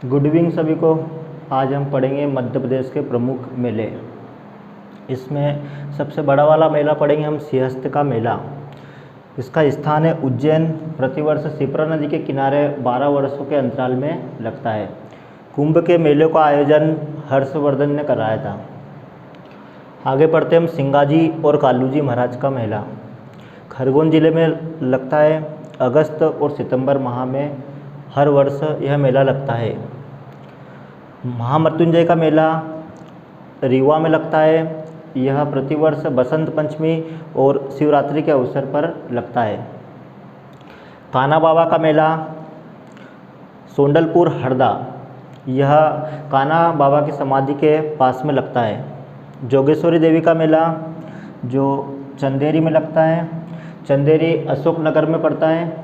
Good evening सभी को। आज हम पढ़ेंगे मध्य प्रदेश के प्रमुख मेले। इसमें सबसे बड़ा वाला मेला पढ़ेंगे हम सिंहस्थ का मेला। इसका स्थान है उज्जैन। प्रतिवर्ष शिप्रा नदी के किनारे 12 वर्षों के अंतराल में लगता है। कुंभ के मेले का आयोजन हर्षवर्धन ने कराया था। आगे पढ़ते हम सिंगाजी और कालूजी महाराज का मेला। खरगोन जिले में लगता है। अगस्त और सितंबर माह में हर वर्ष यह मेला लगता है। महामृत्युंजय का मेला रीवा में लगता है। यह प्रतिवर्ष बसंत पंचमी और शिवरात्रि के अवसर पर लगता है। कान्हा बाबा का मेला सोंडलपुर हरदा, यह कान्हा बाबा की समाधि के पास में लगता है। जोगेश्वरी देवी का मेला जो चंदेरी में लगता है। चंदेरी अशोकनगर में पड़ता है।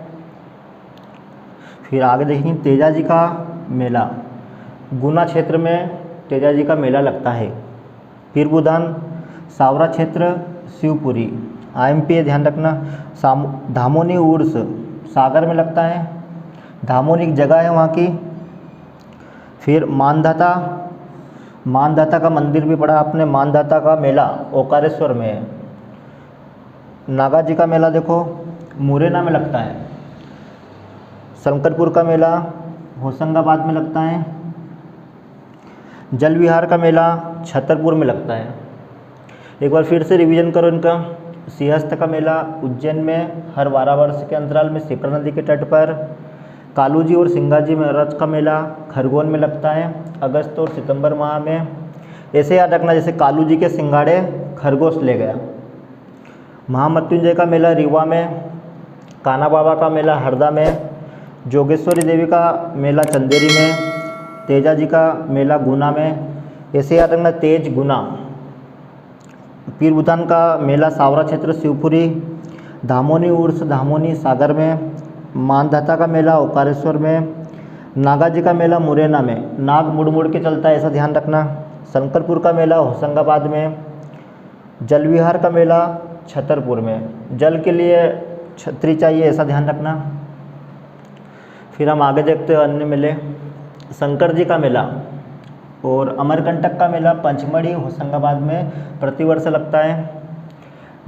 फिर आगे देखेंगे तेजा जी का मेला। गुना क्षेत्र में तेजा जी का मेला लगता है। पीर बुदान सावरा क्षेत्र शिवपुरी IMP ध्यान रखना। धामोनी उर्स सागर में लगता है। धामोनी एक जगह है वहाँ की। फिर मानधाता का मंदिर भी पढ़ा आपने। मानधाता का मेला ओकारेश्वर में है। नागा जी का मेला देखो मुरैना में लगता है। शंकरपुर का मेला होशंगाबाद में लगता है। जल विहार का मेला छतरपुर में लगता है। एक बार फिर से रिवीजन करो इनका। सिंहस्थ का मेला उज्जैन में हर 12 वर्ष के अंतराल में शिप्रा नदी के तट पर। कालूजी और सिंगाजी महाराज का मेला खरगोन में लगता है अगस्त और सितंबर माह में। ऐसे याद रखना जैसे कालूजी के सिंगाड़े खरगोश ले गया। महामृत्युंजय का मेला रीवा में। कान्हा बाबा का मेला हरदा में। जोगेश्वरी देवी का मेला चंदेरी में। तेजा जी का मेला गुना में। ऐसे याद रखना तेज गुना। पीर बुदान का मेला सावरा क्षेत्र शिवपुरी। धामोनी उर्स धामोनी सागर में। मानधाता का मेला ओकारेश्वर में। नागा जी का मेला मुरैना में। नाग मुड़ मुड़ के चलता है ऐसा ध्यान रखना। शंकरपुर का मेला होशंगाबाद में। जल विहार का मेला छतरपुर में। जल के लिए छतरी चाहिए ऐसा ध्यान रखना। फिर हम आगे देखते हैं अन्य मेले। शंकर जी का मेला और अमरकंटक का मेला पंचमढ़ी होशंगाबाद में प्रतिवर्ष लगता है।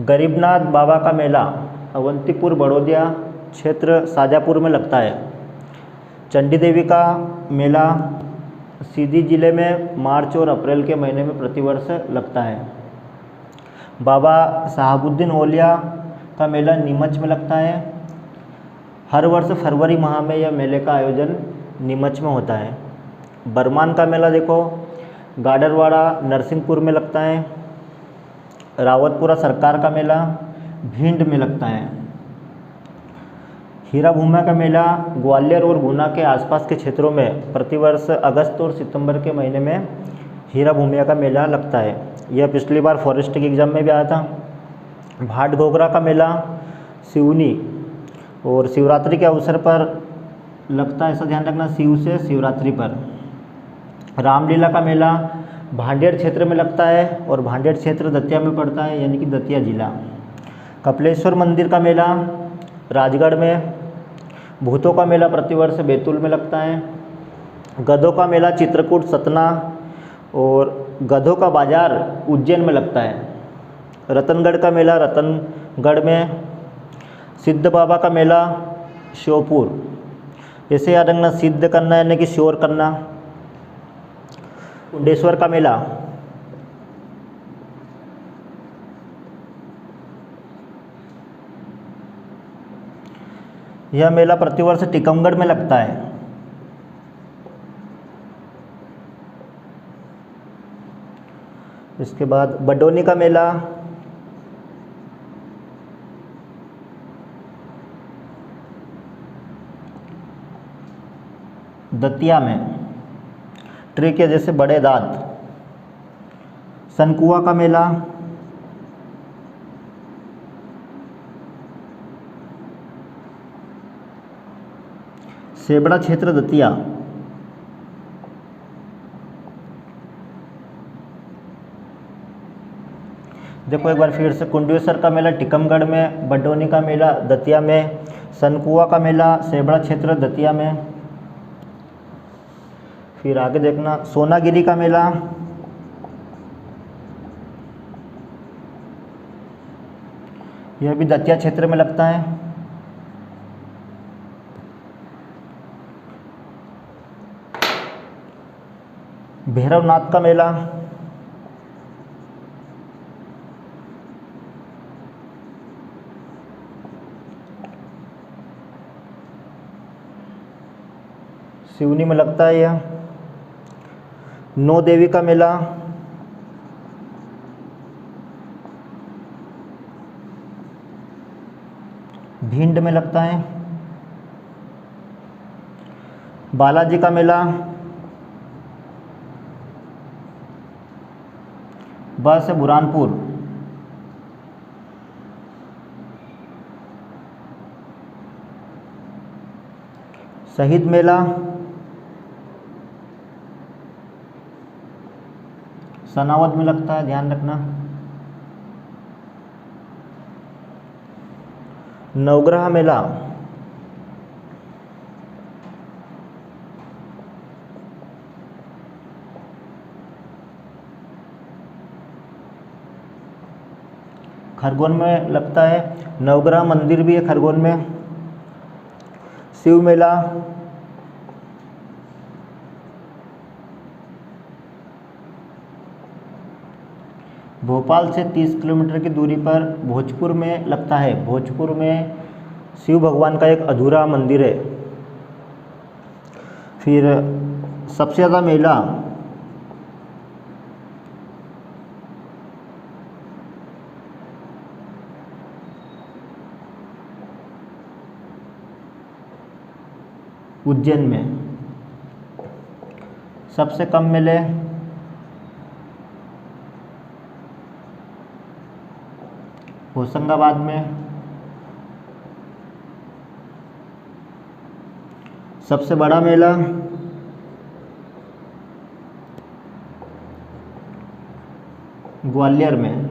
गरीबनाथ बाबा का मेला अवंतीपुर बड़ौदिया क्षेत्र शाजापुर में लगता है। चंडी देवी का मेला सीधी जिले में मार्च और अप्रैल के महीने में प्रतिवर्ष लगता है। बाबा साहबुद्दीन औलिया का मेला नीमच में लगता है। हर वर्ष फरवरी माह में यह मेले का आयोजन नीमच में होता है। बरमान का मेला देखो गाडरवाड़ा नरसिंहपुर में लगता है। रावतपुरा सरकार का मेला भिंड में लगता है। हीरा भूमिया का मेला ग्वालियर और गुना के आसपास के क्षेत्रों में प्रतिवर्ष अगस्त और सितंबर के महीने में हीरा भूमिया का मेला लगता है। यह पिछली बार फॉरेस्ट के एग्जाम में भी आया था। भाट घोघरा का मेला सिवनी और शिवरात्रि के अवसर पर लगता है ऐसा ध्यान रखना। शिव से शिवरात्रि पर। रामलीला का मेला भांडेर क्षेत्र में लगता है और भांडेर क्षेत्र दतिया में पड़ता है यानी कि दतिया जिला। कपिलेश्वर मंदिर का मेला राजगढ़ में। भूतों का मेला प्रतिवर्ष बैतूल में लगता है। गधों का मेला चित्रकूट सतना और गधों का बाजार उज्जैन में लगता है। रतनगढ़ का मेला रतनगढ़ में। सिद्ध बाबा का मेला श्योपुर। ऐसे याद रखना सिद्ध करना यानी कि श्योर करना। कुंडेश्वर का मेला यह मेला प्रतिवर्ष टीकमगढ़ में लगता है। इसके बाद बडोनी का मेला दतिया में। ट्री के जैसे बड़े दांत। सनकुआ का मेला सेबड़ा क्षेत्र दतिया। देखो एक बार फिर से कुंडेश्वर का मेला टीकमगढ़ में। बडोनी का मेला दतिया में। सनकुआ का मेला सेबड़ा क्षेत्र दतिया में। फिर आगे देखना सोनागिरी का मेला, यह भी दतिया क्षेत्र में लगता है। भैरवनाथ का मेला, सिवनी में लगता है यह। नौ देवी का मेला, भिंड में लगता है। बालाजी का मेला, बस है बुरहानपुर। शहीद मेला, सनावद में लगता है, ध्यान रखना। नवग्रह मेला, खरगोन में लगता है। नवग्रह मंदिर भी है खरगोन में। शिव मेला, भोपाल से 30 किलोमीटर की दूरी पर भोजपुर में लगता है। भोजपुर में शिव भगवान का एक अधूरा मंदिर है। फिर सबसे ज़्यादा मेला उज्जैन में, सबसे कम मेले होशंगाबाद में, सबसे बड़ा मेला ग्वालियर में।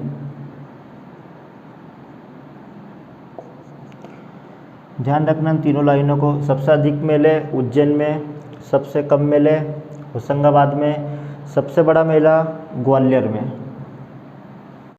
ध्यान रखना तीनों लाइनों को। सबसे अधिक मेले उज्जैन में, सबसे कम मेले होशंगाबाद में, सबसे बड़ा मेला ग्वालियर में।